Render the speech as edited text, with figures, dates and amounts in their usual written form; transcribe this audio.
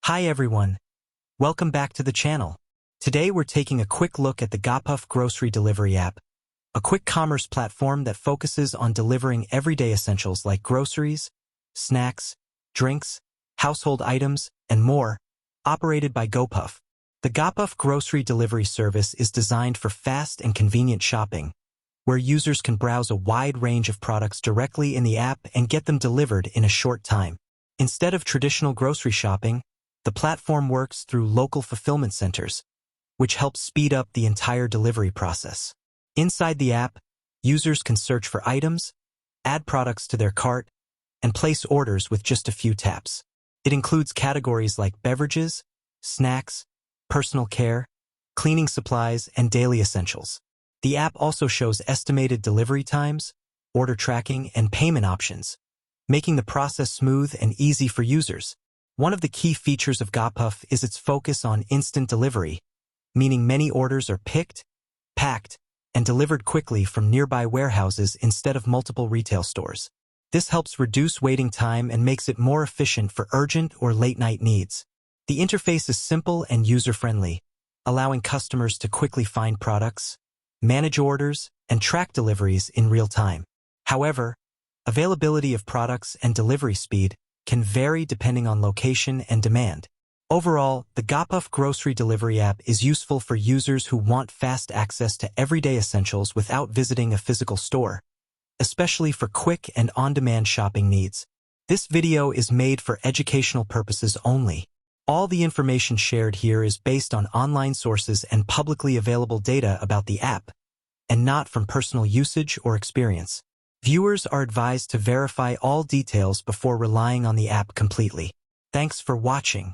Hi everyone, welcome back to the channel. Today we're taking a quick look at the Gopuff Grocery Delivery app, a quick commerce platform that focuses on delivering everyday essentials like groceries, snacks, drinks, household items, and more, operated by Gopuff. The Gopuff Grocery Delivery service is designed for fast and convenient shopping, where users can browse a wide range of products directly in the app and get them delivered in a short time. Instead of traditional grocery shopping, the platform works through local fulfillment centers, which helps speed up the entire delivery process. Inside the app, users can search for items, add products to their cart, and place orders with just a few taps. It includes categories like beverages, snacks, personal care, cleaning supplies, and daily essentials. The app also shows estimated delivery times, order tracking, and payment options, making the process smooth and easy for users. One of the key features of Gopuff is its focus on instant delivery, meaning many orders are picked, packed, and delivered quickly from nearby warehouses instead of multiple retail stores. This helps reduce waiting time and makes it more efficient for urgent or late-night needs. The interface is simple and user-friendly, allowing customers to quickly find products, manage orders, and track deliveries in real time. However, availability of products and delivery speed can vary depending on location and demand. Overall, the Gopuff Grocery Delivery app is useful for users who want fast access to everyday essentials without visiting a physical store, especially for quick and on-demand shopping needs. This video is made for educational purposes only. All the information shared here is based on online sources and publicly available data about the app, and not from personal usage or experience. Viewers are advised to verify all details before relying on the app completely. Thanks for watching.